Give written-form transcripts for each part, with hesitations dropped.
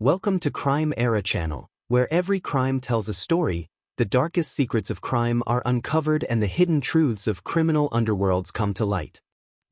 Welcome to Crime Era Channel, where every crime tells a story, the darkest secrets of crime are uncovered and the hidden truths of criminal underworlds come to light.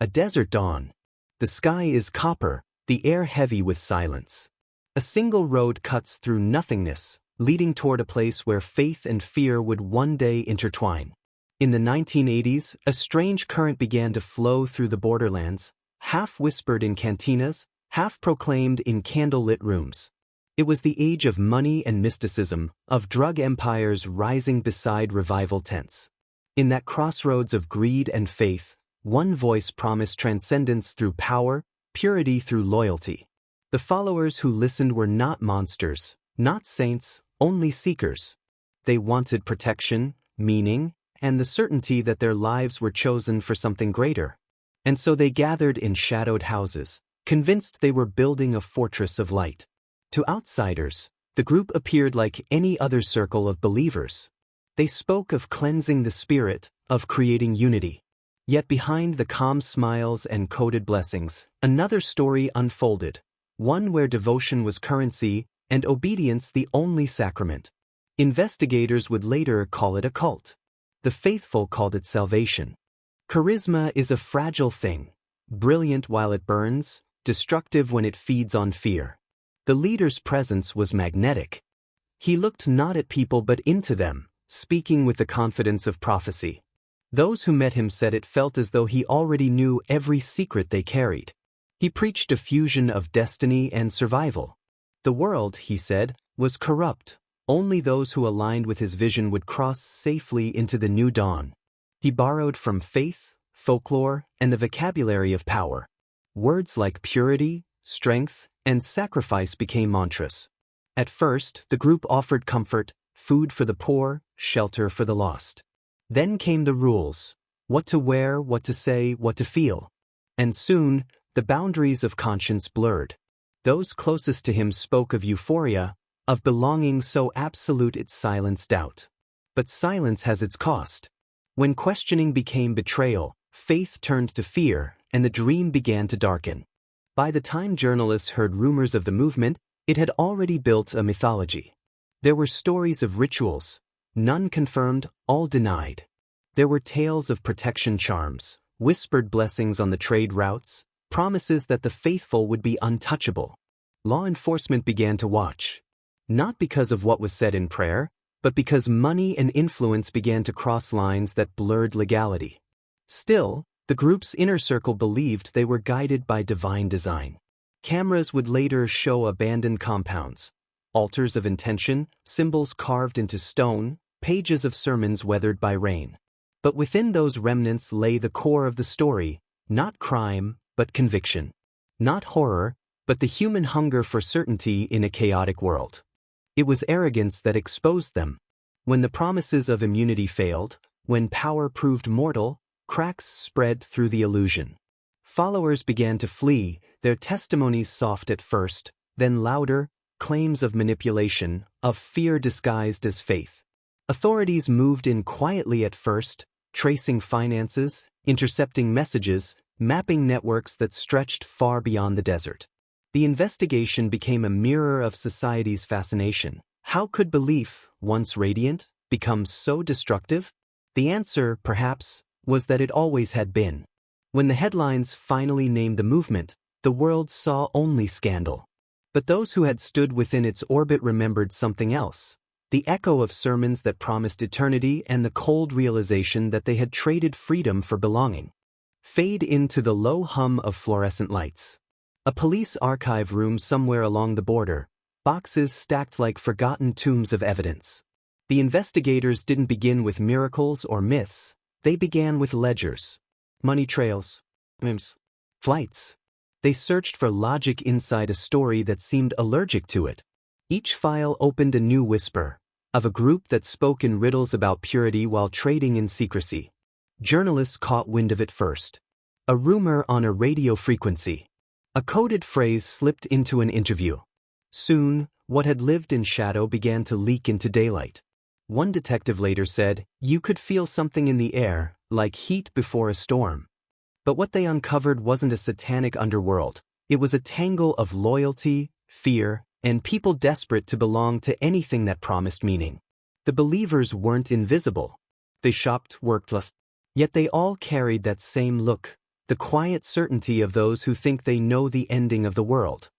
A desert dawn. The sky is copper, the air heavy with silence. A single road cuts through nothingness, leading toward a place where faith and fear would one day intertwine. In the 1980s, a strange current began to flow through the borderlands, half whispered in cantinas, half proclaimed in candle-lit rooms. It was the age of money and mysticism, of drug empires rising beside revival tents. In that crossroads of greed and faith, one voice promised transcendence through power, purity through loyalty. The followers who listened were not monsters, not saints, only seekers. They wanted protection, meaning, and the certainty that their lives were chosen for something greater. And so they gathered in shadowed houses, convinced they were building a fortress of light. To outsiders, the group appeared like any other circle of believers. They spoke of cleansing the spirit, of creating unity. Yet behind the calm smiles and coded blessings, another story unfolded, one where devotion was currency and obedience the only sacrament. Investigators would later call it a cult. The faithful called it salvation. Charisma is a fragile thing, brilliant while it burns, destructive when it feeds on fear. The leader's presence was magnetic. He looked not at people but into them, speaking with the confidence of prophecy. Those who met him said it felt as though he already knew every secret they carried. He preached a fusion of destiny and survival. The world, he said, was corrupt. Only those who aligned with his vision would cross safely into the new dawn. He borrowed from faith, folklore, and the vocabulary of power. Words like purity, strength, and sacrifice became mantras. At first, the group offered comfort, food for the poor, shelter for the lost. Then came the rules: what to wear, what to say, what to feel. And soon, the boundaries of conscience blurred. Those closest to him spoke of euphoria, of belonging so absolute it silenced doubt. But silence has its cost. When questioning became betrayal, faith turned to fear, and the dream began to darken. By the time journalists heard rumors of the movement, it had already built a mythology. There were stories of rituals, none confirmed, all denied. There were tales of protection charms, whispered blessings on the trade routes, promises that the faithful would be untouchable. Law enforcement began to watch. Not because of what was said in prayer, but because money and influence began to cross lines that blurred legality. Still, the group's inner circle believed they were guided by divine design. Cameras would later show abandoned compounds, altars of intention, symbols carved into stone, pages of sermons weathered by rain. But within those remnants lay the core of the story, not crime, but conviction. Not horror, but the human hunger for certainty in a chaotic world. It was arrogance that exposed them. When the promises of immunity failed, when power proved mortal, cracks spread through the illusion. Followers began to flee, their testimonies soft at first, then louder, claims of manipulation, of fear disguised as faith. Authorities moved in quietly at first, tracing finances, intercepting messages, mapping networks that stretched far beyond the desert. The investigation became a mirror of society's fascination. How could belief, once radiant, become so destructive? The answer, perhaps, was that it always had been. When the headlines finally named the movement, the world saw only scandal. But those who had stood within its orbit remembered something else: the echo of sermons that promised eternity and the cold realization that they had traded freedom for belonging. Fade into the low hum of fluorescent lights. A police archive room somewhere along the border, boxes stacked like forgotten tombs of evidence. The investigators didn't begin with miracles or myths. They began with ledgers, money trails, memes, flights. They searched for logic inside a story that seemed allergic to it. Each file opened a new whisper, of a group that spoke in riddles about purity while trading in secrecy. Journalists caught wind of it first. A rumor on a radio frequency. A coded phrase slipped into an interview. Soon, what had lived in shadow began to leak into daylight. One detective later said, "You could feel something in the air, like heat before a storm." But what they uncovered wasn't a satanic underworld. It was a tangle of loyalty, fear, and people desperate to belong to anything that promised meaning. The believers weren't invisible. They shopped, worked, yet they all carried that same look, the quiet certainty of those who think they know the ending of the world.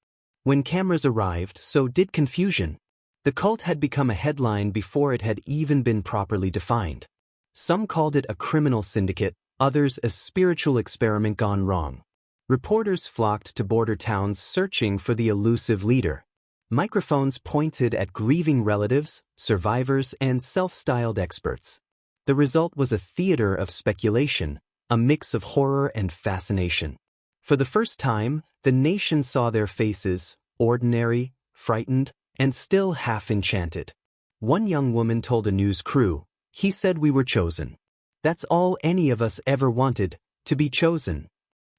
When cameras arrived, so did confusion. The cult had become a headline before it had even been properly defined. Some called it a criminal syndicate, others a spiritual experiment gone wrong. Reporters flocked to border towns searching for the elusive leader. Microphones pointed at grieving relatives, survivors, and self-styled experts. The result was a theater of speculation, a mix of horror and fascination. For the first time, the nation saw their faces, ordinary, frightened, and still half enchanted. One young woman told a news crew, "He said we were chosen. That's all any of us ever wanted, to be chosen."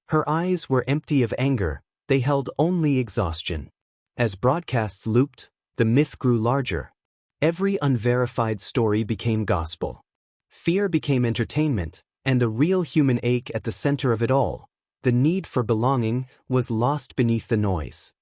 Her eyes were empty of anger, they held only exhaustion. As broadcasts looped, the myth grew larger. Every unverified story became gospel. Fear became entertainment, and the real human ache at the center of it all, the need for belonging, was lost beneath the noise.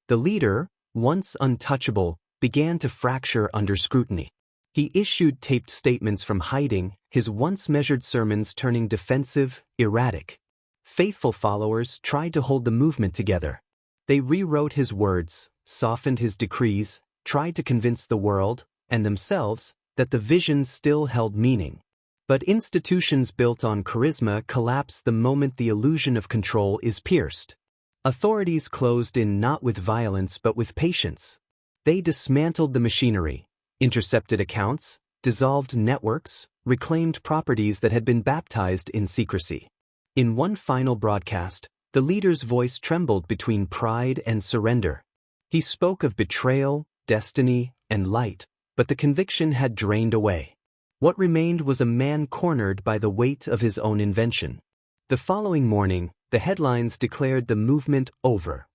The leader, once untouchable, began to fracture under scrutiny. He issued taped statements from hiding, his once measured sermons turning defensive, erratic. Faithful followers tried to hold the movement together. They rewrote his words, softened his decrees, tried to convince the world, and themselves, that the vision still held meaning. But institutions built on charisma collapse the moment the illusion of control is pierced. Authorities closed in not with violence but with patience. They dismantled the machinery, intercepted accounts, dissolved networks, reclaimed properties that had been baptized in secrecy. In one final broadcast, the leader's voice trembled between pride and surrender. He spoke of betrayal, destiny, and light, but the conviction had drained away. What remained was a man cornered by the weight of his own invention. The following morning, the headlines declared the movement over.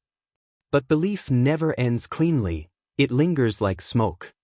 But belief never ends cleanly, it lingers like smoke.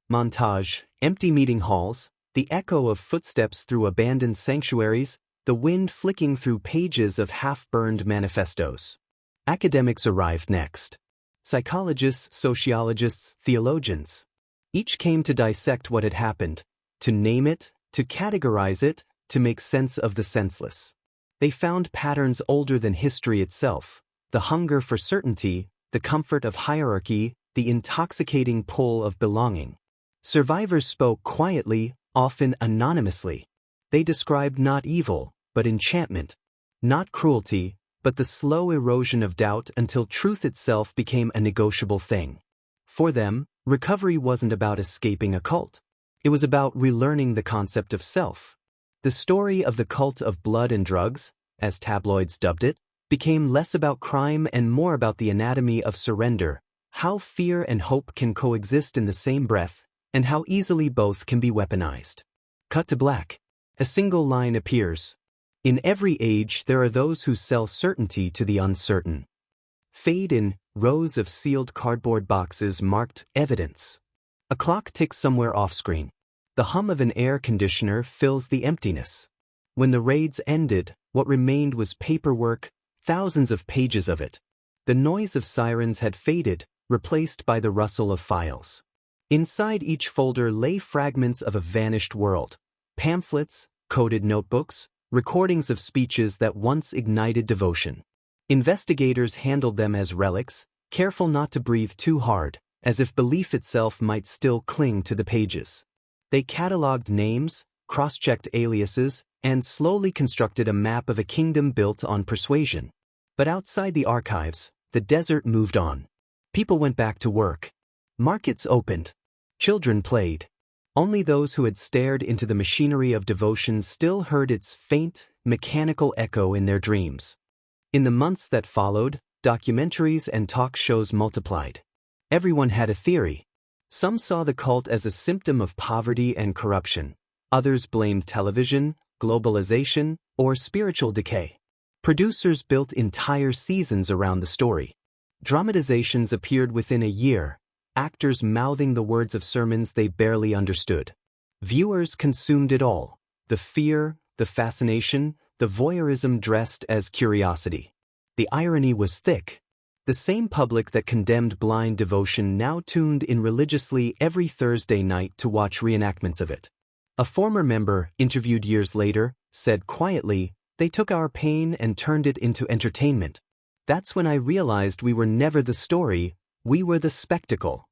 Montage, empty meeting halls, the echo of footsteps through abandoned sanctuaries, the wind flicking through pages of half-burned manifestos. Academics arrived next. Psychologists, sociologists, theologians. Each came to dissect what had happened, to name it, to categorize it, to make sense of the senseless. They found patterns older than history itself, the hunger for certainty, the comfort of hierarchy, the intoxicating pull of belonging. Survivors spoke quietly, often anonymously. They described not evil, but enchantment, not cruelty, but the slow erosion of doubt until truth itself became a negotiable thing. For them, recovery wasn't about escaping a cult. It was about relearning the concept of self. The story of the cult of blood and drugs, as tabloids dubbed it, became less about crime and more about the anatomy of surrender, how fear and hope can coexist in the same breath, and how easily both can be weaponized. Cut to black. A single line appears. In every age there are those who sell certainty to the uncertain. Fade in, rows of sealed cardboard boxes marked evidence. A clock ticks somewhere off-screen. The hum of an air conditioner fills the emptiness. When the raids ended, what remained was paperwork, thousands of pages of it. The noise of sirens had faded, replaced by the rustle of files. Inside each folder lay fragments of a vanished world. Pamphlets, coded notebooks, recordings of speeches that once ignited devotion. Investigators handled them as relics, careful not to breathe too hard, as if belief itself might still cling to the pages. They catalogued names, cross-checked aliases, and slowly constructed a map of a kingdom built on persuasion. But outside the archives, the desert moved on. People went back to work. Markets opened. Children played. Only those who had stared into the machinery of devotion still heard its faint, mechanical echo in their dreams. In the months that followed, documentaries and talk shows multiplied. Everyone had a theory. Some saw the cult as a symptom of poverty and corruption. Others blamed television, globalization, or spiritual decay. Producers built entire seasons around the story. Dramatizations appeared within a year, actors mouthing the words of sermons they barely understood. Viewers consumed it all, the fear, the fascination, the voyeurism dressed as curiosity. The irony was thick. The The same public that condemned blind devotion now tuned in religiously every Thursday night to watch reenactments of it. A former member, interviewed years later, said quietly, "They took our pain and turned it into entertainment. That's when I realized we were never the story, we were the spectacle."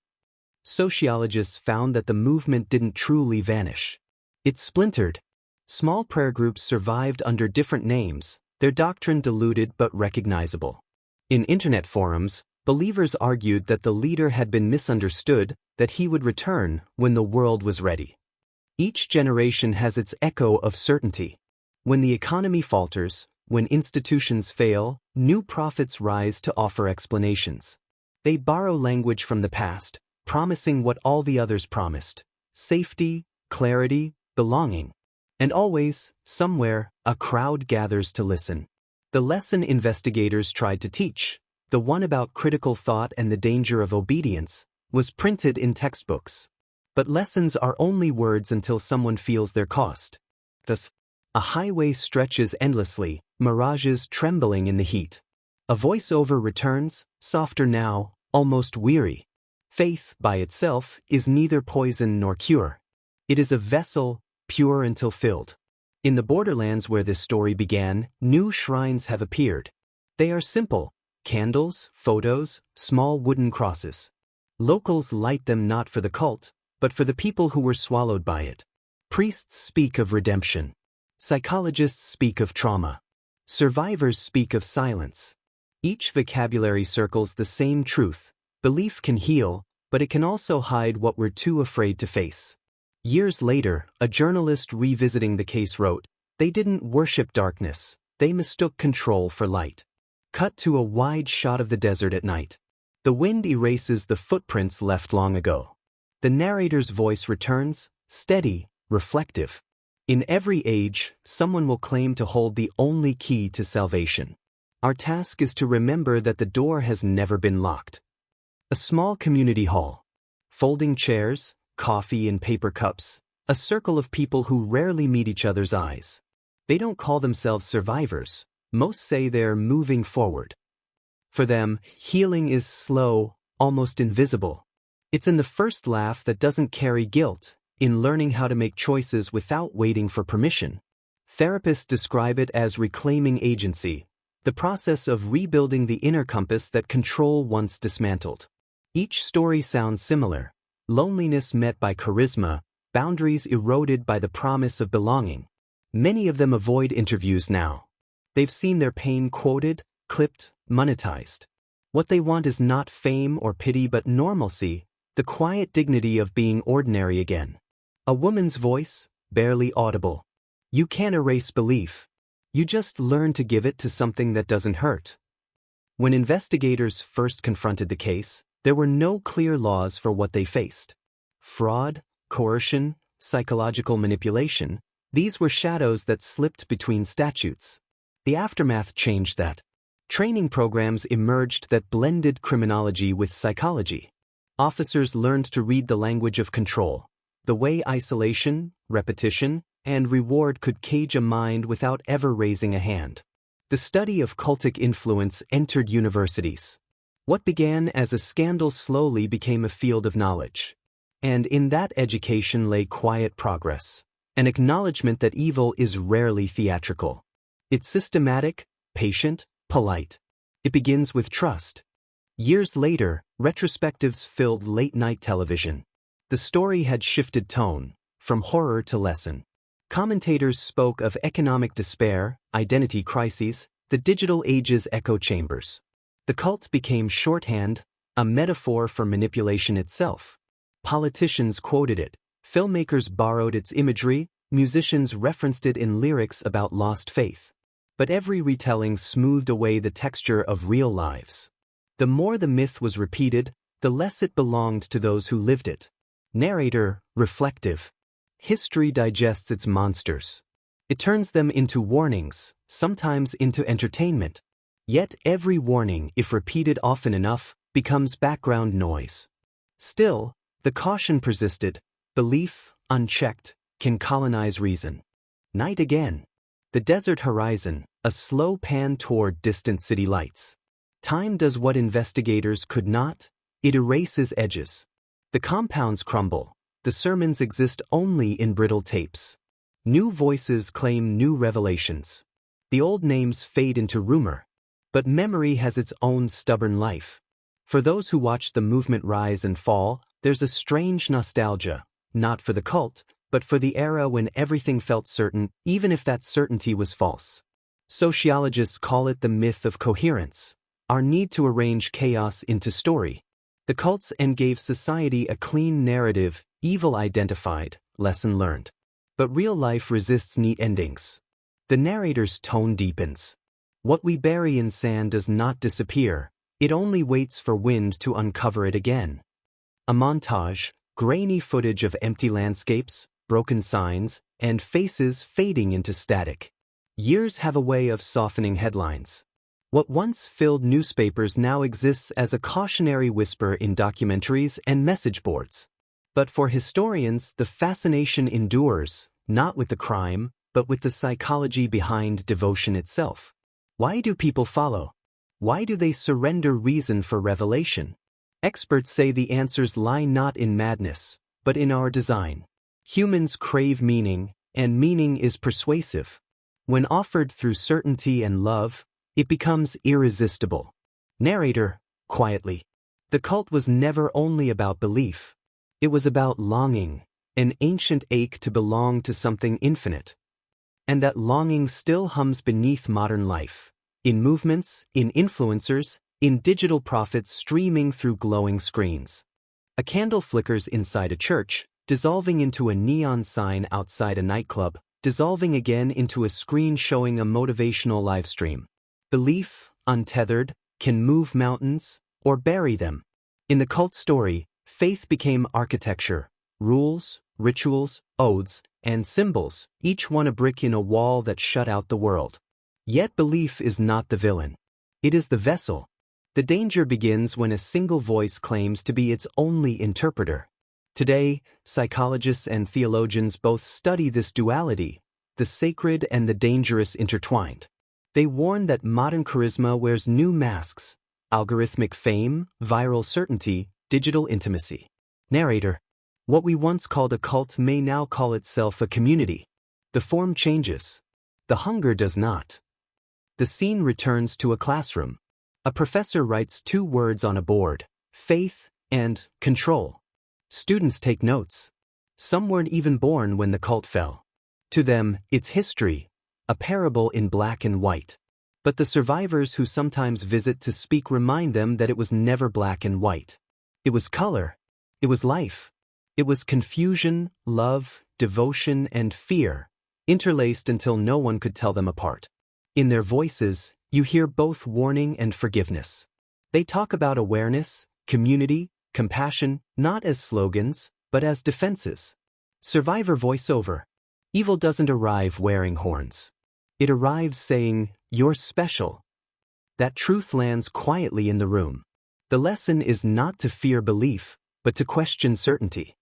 Sociologists found that the movement didn't truly vanish. It splintered. Small prayer groups survived under different names, their doctrine diluted but recognizable. In internet forums, believers argued that the leader had been misunderstood, that he would return when the world was ready. Each generation has its echo of certainty. When the economy falters, when institutions fail, new prophets rise to offer explanations. They borrow language from the past, promising what all the others promised: safety, clarity, belonging. And always, somewhere, a crowd gathers to listen. The lesson investigators tried to teach, the one about critical thought and the danger of obedience, was printed in textbooks. But lessons are only words until someone feels their cost. Thus, a highway stretches endlessly, mirages trembling in the heat. A voiceover returns, softer now, almost weary. Faith, by itself, is neither poison nor cure. It is a vessel, pure until filled. In the borderlands where this story began, new shrines have appeared. They are simple: candles, photos, small wooden crosses. Locals light them not for the cult, but for the people who were swallowed by it. Priests speak of redemption. Psychologists speak of trauma. Survivors speak of silence. Each vocabulary circles the same truth: belief can heal, but it can also hide what we're too afraid to face. Years later, a journalist revisiting the case wrote, "They didn't worship darkness, they mistook control for light." Cut to a wide shot of the desert at night. The wind erases the footprints left long ago. The narrator's voice returns, steady, reflective. In every age, someone will claim to hold the only key to salvation. Our task is to remember that the door has never been locked. A small community hall. Folding chairs, coffee in paper cups, a circle of people who rarely meet each other's eyes. They don't call themselves survivors, most say they're moving forward. For them, healing is slow, almost invisible. It's in the first laugh that doesn't carry guilt, in learning how to make choices without waiting for permission. Therapists describe it as reclaiming agency, the process of rebuilding the inner compass that control once dismantled. Each story sounds similar: loneliness met by charisma, boundaries eroded by the promise of belonging. Many of them avoid interviews now. They've seen their pain quoted, clipped, monetized. What they want is not fame or pity but normalcy, the quiet dignity of being ordinary again. A woman's voice, barely audible. You can't erase belief. You just learn to give it to something that doesn't hurt. When investigators first confronted the case, there were no clear laws for what they faced. Fraud, coercion, psychological manipulation, these were shadows that slipped between statutes. The aftermath changed that. Training programs emerged that blended criminology with psychology. Officers learned to read the language of control, the way isolation, repetition, and reward could cage a mind without ever raising a hand. The study of cultic influence entered universities. What began as a scandal slowly became a field of knowledge. And in that education lay quiet progress, an acknowledgement that evil is rarely theatrical. It's systematic, patient, polite. It begins with trust. Years later, retrospectives filled late-night television. The story had shifted tone, from horror to lesson. Commentators spoke of economic despair, identity crises, the digital age's echo chambers. The cult became shorthand, a metaphor for manipulation itself. Politicians quoted it, filmmakers borrowed its imagery, musicians referenced it in lyrics about lost faith. But every retelling smoothed away the texture of real lives. The more the myth was repeated, the less it belonged to those who lived it. Narrator, reflective. History digests its monsters. It turns them into warnings, sometimes into entertainment. Yet every warning, if repeated often enough, becomes background noise. Still, the caution persisted: belief, unchecked, can colonize reason. Night again. The desert horizon, a slow pan toward distant city lights. Time does what investigators could not. It erases edges. The compounds crumble. The sermons exist only in brittle tapes. New voices claim new revelations. The old names fade into rumor. But memory has its own stubborn life. For those who watch the movement rise and fall, there's a strange nostalgia, not for the cult, but for the era when everything felt certain, even if that certainty was false. Sociologists call it the myth of coherence, our need to arrange chaos into story. The cults gave society a clean narrative, evil identified, lesson learned. But real life resists neat endings. The narrator's tone deepens. What we bury in sand does not disappear, it only waits for wind to uncover it again. A montage, grainy footage of empty landscapes, broken signs, and faces fading into static. Years have a way of softening headlines. What once filled newspapers now exists as a cautionary whisper in documentaries and message boards. But for historians, the fascination endures, not with the crime, but with the psychology behind devotion itself. Why do people follow? Why do they surrender reason for revelation? Experts say the answers lie not in madness, but in our design. Humans crave meaning, and meaning is persuasive. When offered through certainty and love, it becomes irresistible. Narrator, quietly. The cult was never only about belief. It was about longing, an ancient ache to belong to something infinite. And that longing still hums beneath modern life, in movements, in influencers, in digital prophets streaming through glowing screens. A candle flickers inside a church, dissolving into a neon sign outside a nightclub, dissolving again into a screen showing a motivational livestream. Belief, untethered, can move mountains, or bury them. In the cult story, faith became architecture, rules, rituals, oaths, and symbols, each one a brick in a wall that shut out the world. Yet belief is not the villain. It is the vessel. The danger begins when a single voice claims to be its only interpreter. Today, psychologists and theologians both study this duality, the sacred and the dangerous intertwined. They warn that modern charisma wears new masks: algorithmic fame, viral certainty, digital intimacy. Narrator. What we once called a cult may now call itself a community. The form changes. The hunger does not. The scene returns to a classroom. A professor writes 2 words on a board: faith and control. Students take notes. Some weren't even born when the cult fell. To them, it's history, a parable in black and white. But the survivors who sometimes visit to speak remind them that it was never black and white. It was color. It was life. It was confusion, love, devotion, and fear, interlaced until no one could tell them apart. In their voices, you hear both warning and forgiveness. They talk about awareness, community, compassion, not as slogans, but as defenses. Survivor voiceover. Evil doesn't arrive wearing horns. It arrives saying, "You're special." That truth lands quietly in the room. The lesson is not to fear belief, but to question certainty.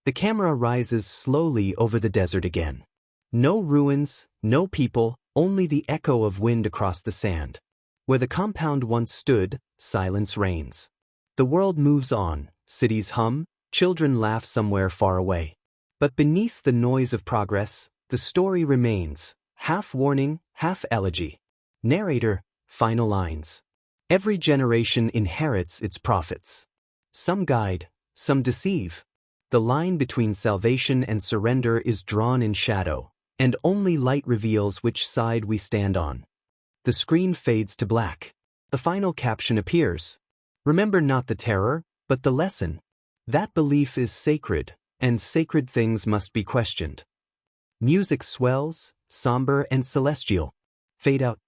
The camera rises slowly over the desert again. No ruins, no people, only the echo of wind across the sand. Where the compound once stood, silence reigns. The world moves on, cities hum, children laugh somewhere far away. But beneath the noise of progress, the story remains, half warning, half elegy. Narrator, final lines. Every generation inherits its prophets. Some guide, some deceive. The line between salvation and surrender is drawn in shadow, and only light reveals which side we stand on. The screen fades to black. The final caption appears. Remember not the terror, but the lesson. That belief is sacred, and sacred things must be questioned. Music swells, somber and celestial. Fade out.